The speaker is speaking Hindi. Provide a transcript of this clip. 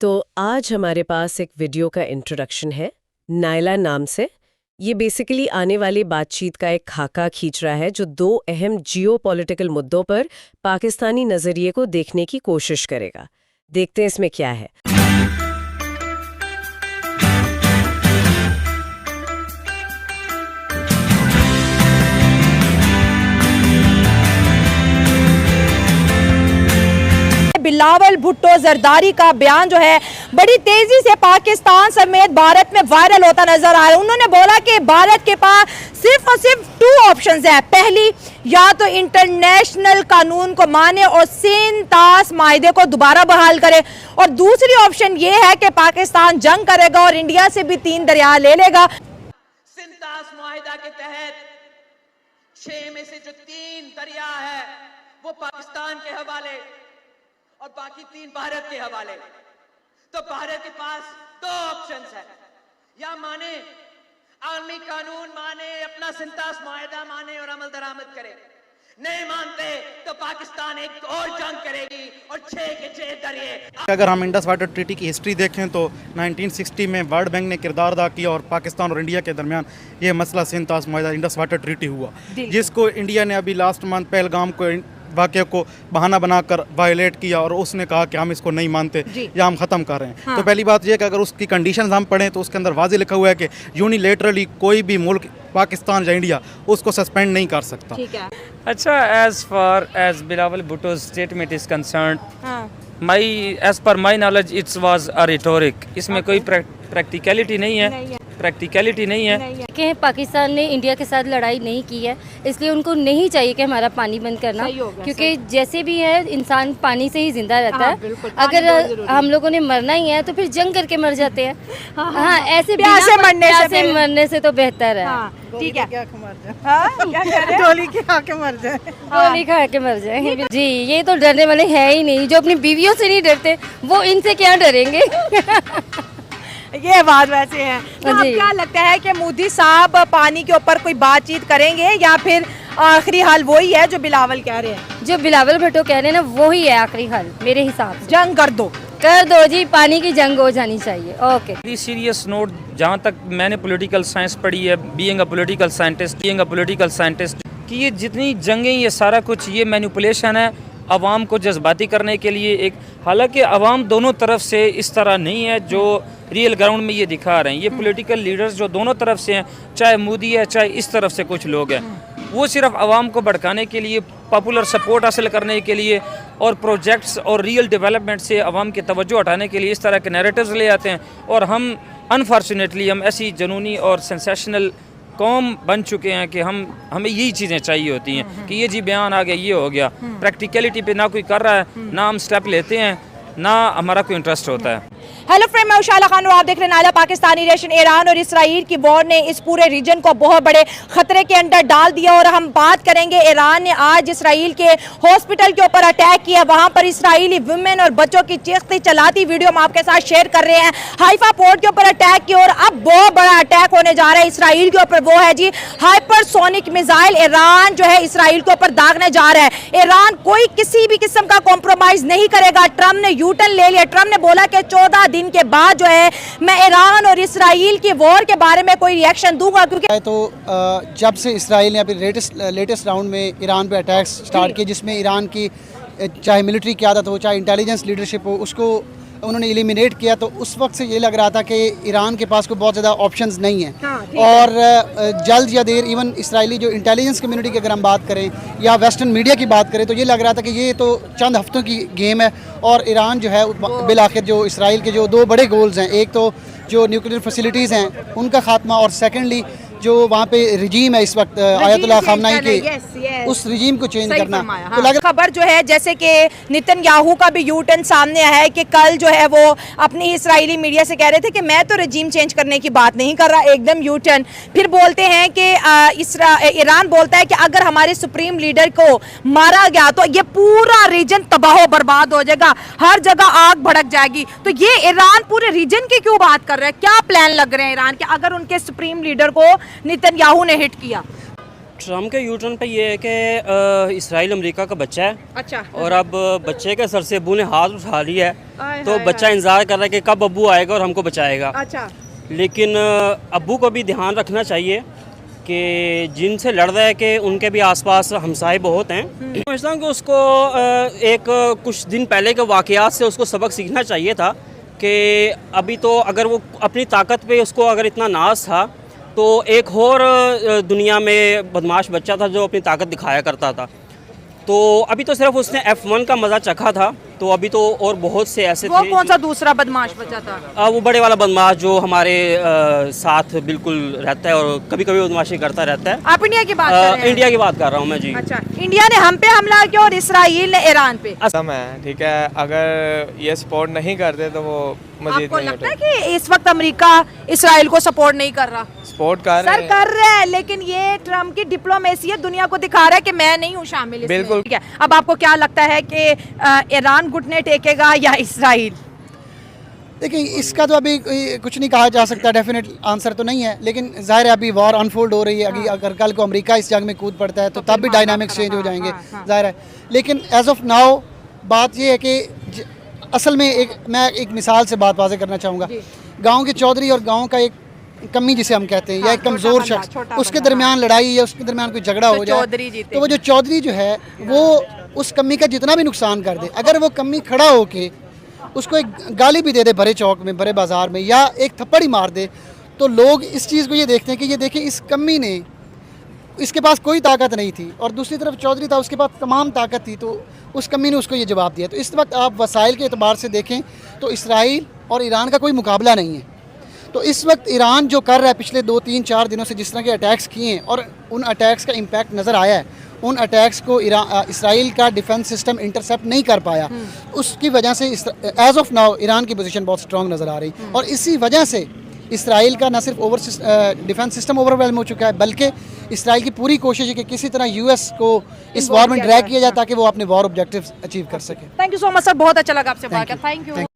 तो आज हमारे पास एक वीडियो का इंट्रोडक्शन है नायला नाम से। ये बेसिकली आने वाली बातचीत का एक खाका खींच रहा है जो दो अहम जियोपॉलिटिकल मुद्दों पर पाकिस्तानी नजरिए को देखने की कोशिश करेगा। देखते हैं इसमें क्या है। बिलावल भुट्टो जरदारी का बयान जो है बड़ी तेजी से पाकिस्तान समेत भारत में वायरल होता नजर आ रहा है। उन्होंने बोला कि भारत के पास सिर्फ और सिर्फ टू ऑप्शंस है। पहली, या तो इंटरनेशनल कानून को माने और सिंतास माहिदे को दोबारा बहाल करे, और दूसरी ऑप्शन ये है कि पाकिस्तान जंग करेगा और इंडिया से भी 3 दरिया ले लेगा। सिंतास माहिदा के तहत 6 में से जो 3 दरिया है वो पाकिस्तान के हवाले और बाकी 3 भारत के हवाले। तो भारत के पास 2 ऑप्शंस है, या माने आलमी कानून माने, अपना सिंतास माहिदा माने और अमल दरामद करे। नहीं मानते तो पाकिस्तान एक और जंग करेगी और 6 के 6 दरिये। अगर हम इंडस वाटर ट्रीटी की हिस्ट्री देखें तो 1960 में वर्ल्ड बैंक ने किरदार अदा किया और पाकिस्तान और इंडिया के दरमियान ये मसला सिंतास माहिदा इंडस वाटर ट्रीटी हुआ, जिसको इंडिया ने अभी लास्ट मंथ पहलगाम को वाक़े को बहाना बनाकर वायलेट किया और उसने कहा कि हम इसको नहीं मानते या हम ख़त्म कर रहे हैं। हाँ। तो पहली बात यह कि अगर उसकी कंडीशंस हम पढ़ें तो उसके अंदर वाज़े लिखा हुआ है कि यूनिलेटरली कोई भी मुल्क पाकिस्तान या इंडिया उसको सस्पेंड नहीं कर सकता। ठीक है। अच्छा, as far as Bilawal Bhutto statement is concerned, as per my knowledge it's was a rhetoric. इसमें कोई प्रैक्टिकलिटी नहीं है, प्रैक्टिकलिटी नहीं है कि पाकिस्तान ने इंडिया के साथ लड़ाई नहीं की है, इसलिए उनको नहीं चाहिए कि हमारा पानी बंद करना, क्योंकि जैसे भी है इंसान पानी से ही जिंदा रहता है। अगर हम लोगों ने मरना ही है तो फिर जंग करके मर जाते हैं। हाँ, ऐसे प्यासे मरने से तो बेहतर है। ठीक है, गोली खा के मर जाए। जी, ये तो डरने वाले है ही नहीं। जो अपनी बीवियों से नहीं डरते वो इनसे क्या डरेंगे। ये बात वैसे है। तो क्या लगता है कि मोदी साहब पानी के ऊपर कोई बातचीत करेंगे या फिर आखिरी हाल वही है जो बिलावल कह रहे हैं? जो बिलावल भुट्टो कह रहे हैं ना वही है आखिरी हाल मेरे हिसाब से। जंग कर दो जी, पानी की जंग हो जानी चाहिए। ओके। सीरियस नोट, जहाँ तक मैंने पॉलिटिकल साइंस पढ़ी है, बीइंग अ पॉलिटिकल साइंटिस्ट, कि ये जितनी जंगें, ये सारा कुछ ये मैनिपुलेशन है आवाम को जज्बाती करने के लिए। एक हालांकि आवाम दोनों तरफ से इस तरह नहीं है जो रियल ग्राउंड में ये दिखा रहे हैं। ये पॉलिटिकल लीडर्स जो दोनों तरफ से हैं, चाहे मोदी है चाहे इस तरफ से कुछ लोग हैं, वो सिर्फ आवाम को भड़काने के लिए, पॉपुलर सपोर्ट हासिल करने के लिए और प्रोजेक्ट्स और रियल डेवलपमेंट से आवाम की तवज्जो हटाने के लिए इस तरह के नैरेटिव्स ले आते हैं। और हम अनफॉर्चुनेटली हम ऐसी जनूनी और सेंसेशनल कौम बन चुके हैं कि हमें यही चीज़ें चाहिए होती हैं कि ये जी बयान आ गया, ये हो गया। प्रैक्टिकलिटी पे ना कोई कर रहा है, ना हम स्टेप लेते हैं, ना हमारा कोई इंटरेस्ट होता है। हेलो फ्रेंड, मैं उशाला खान और आप देख रहे हैं नायला। पाकिस्तानी नेशन ईरान और इसराइल की वॉर ने इस पूरे रीजन को बहुत बड़े खतरे के अंदर डाल दिया। और हम बात करेंगे, ईरान ने आज इसराइल के हॉस्पिटल के ऊपर अटैक किया। वहां पर इसराइली वुमेन और बच्चों की चीखती चलाती वीडियो हम आपके साथ शेयर कर रहे हैं। हाइफा पोर्ट के ऊपर अटैक किया और अब बहुत बड़ा अटैक होने जा रहा है इसराइल के ऊपर। वो है जी हाइपरसोनिक मिसाइल। ईरान जो है इसराइल के ऊपर दागने जा रहा है। ईरान कोई किसी भी किस्म का कॉम्प्रोमाइज नहीं करेगा। ट्रंप ने यूटर्न ले लिया। ट्रंप ने बोला कि 14 दिन के बाद जो है मैं ईरान और इसराइल की वॉर के बारे में कोई रिएक्शन दूंगा, क्योंकि तो जब से इसराइल ने अभी लेटेस्ट राउंड में ईरान पे अटैक्स स्टार्ट किए, जिसमें ईरान की चाहे मिलिट्री क़यादत हो चाहे इंटेलिजेंस लीडरशिप हो, उसको उन्होंने एलिमिनेट किया, तो उस वक्त से ये लग रहा था कि ईरान के पास कोई बहुत ज़्यादा ऑप्शंस नहीं है। और जल्द या देर इवन इसराइली जो इंटेलिजेंस कम्युनिटी की अगर हम बात करें या वेस्टर्न मीडिया की बात करें तो ये लग रहा था कि ये तो चंद हफ्तों की गेम है और ईरान जो है बिल आखिर जो इसराइल के जो 2 बड़े गोल्स हैं, एक तो जो न्यूक्लियर फैसिलिटीज़ हैं उनका खात्मा, और सेकेंडली जो वहाँ पे रिजीम है इस वक्त आयतुल्लाह खामनाई के, उस रिजीम को चेंज करना। तो लग खबर जो है जैसे कि नेतन्याहू का भी यू टर्न सामने आया है कि कल जो है वो अपनी इसराइली मीडिया से कह रहे थे कि मैं तो रिजीम चेंज करने की बात नहीं कर रहा, एकदम यू टर्न। फिर बोलते हैं कि ईरान बोलता है कि अगर हमारे सुप्रीम लीडर को मारा गया तो ये पूरा रीजन तबाह बर्बाद हो जाएगा, हर जगह आग भड़क जाएगी। तो ये ईरान पूरे रीजन की क्यों बात कर रहा है? क्या प्लान लग रहे हैं ईरान के अगर उनके सुप्रीम लीडर को नेतन्याहू ने हिट किया? ट्रम्प के यूटर्न पे ये है कि इसराइल अमेरिका का बच्चा है अच्छा और अब बच्चे के सर से अब्बू ने हाथ उठा लिया है, हाय, तो हाय, बच्चा इंतज़ार कर रहा है कि कब अब्बू आएगा और हमको बचाएगा। अच्छा लेकिन अब्बू को भी ध्यान रखना चाहिए कि जिनसे लड़ रहा है कि उनके भी आसपास हमसाए बहुत हैं। मैं समझता हूँ कि उसको एक कुछ दिन पहले के वाक़यात से उसको सबक सीखना चाहिए था कि अभी तो अगर वो अपनी ताकत पे उसको अगर इतना नाज था तो एक और दुनिया में बदमाश बच्चा था जो अपनी ताकत दिखाया करता था। तो अभी तो सिर्फ उसने F1 का मज़ा चखा था, तो अभी तो और बहुत से ऐसे वो थे। कौन सा दूसरा बदमाश बचा था? वो बड़े वाला बदमाश जो हमारे साथ बिल्कुल रहता है और कभी कभी बदमाशी करता रहता है। आप इंडिया की बात कर रहे हैं? इंडिया की बात कर रहा हूँ मैं जी। अच्छा, इंडिया ने हम पे हमला किया और इसराइल ने ईरान पे। असम है, ठीक है, अगर ये सपोर्ट नहीं करते तो वो मजीद आपको नहीं लगता है होते। कि इस वक्त अमेरिका इसराइल को सपोर्ट नहीं कर रहा? सपोर्ट कर रहे सर हैं। कर रहे हैं, लेकिन ये ट्रम्प की डिप्लोमेसी है, दुनिया को दिखा रहा है कि मैं नहीं हूँ शामिल इसमें। बिल्कुल। ठीक है, अब आपको क्या लगता है कि ईरान घुटने टेकेगा या इसराइल? देखिए, इसका तो अभी कुछ नहीं कहा जा सकता, डेफिनेट आंसर तो नहीं है, लेकिन जाहिर है अभी वॉर अनफोल्ड हो रही है। अगर कल को अमेरिका इस जंग में कूद पड़ता है तो तब भी डायनामिक्स चेंज हो जाएंगे, जाहिर है। लेकिन एज ऑफ नाउ बात ये है कि असल में मैं एक मिसाल से बात वाज़े करना चाहूँगा। गाँव के चौधरी और गाँव का एक कमी जिसे हम कहते हैं या एक कमज़ोर शख्स, उसके दरमियान लड़ाई या उसके दरमियान कोई झगड़ा हो जाए तो वो जो चौधरी जो है वो उस कमी का जितना भी नुकसान कर दे, अगर वो कमी खड़ा होके उसको एक गाली भी दे दे भरे चौक में, भरे बाज़ार में, या एक थप्पड़ ही मार दे, तो लोग इस चीज़ को ये देखते हैं कि ये देखिए इस कमी ने, इसके पास कोई ताकत नहीं थी और दूसरी तरफ चौधरी था, उसके पास तमाम ताकत थी, तो उस कमी ने उसको ये जवाब दिया। तो इस वक्त आप वसाइल के एतबार से देखें तो इसराइल और ईरान का कोई मुकाबला नहीं है। तो इस वक्त ईरान जो कर रहा है पिछले 2-3-4 दिनों से जिस तरह के अटैक्स किए हैं और उन अटैक्स का इम्पैक्ट नज़र आया है, उन अटैक्स को इसराइल का डिफेंस सिस्टम इंटरसेप्ट नहीं कर पाया, उसकी वजह से एज ऑफ नाउ ईरान की पोजीशन बहुत स्ट्रॉन्ग नज़र आ रही और इसी वजह से इसराइल का न सिर्फ डिफेंस सिस्टम ओवरवेलम हो चुका है, बल्कि इसराइल की पूरी कोशिश है कि किसी तरह यूएस को इस वॉर में ड्रैग किया जाए ताकि वो अपने वॉर ऑब्जेक्टिव्स अचीव कर सके। Thank you so much sir, बहुत अच्छा लगा आपसे बात कर। Thank you.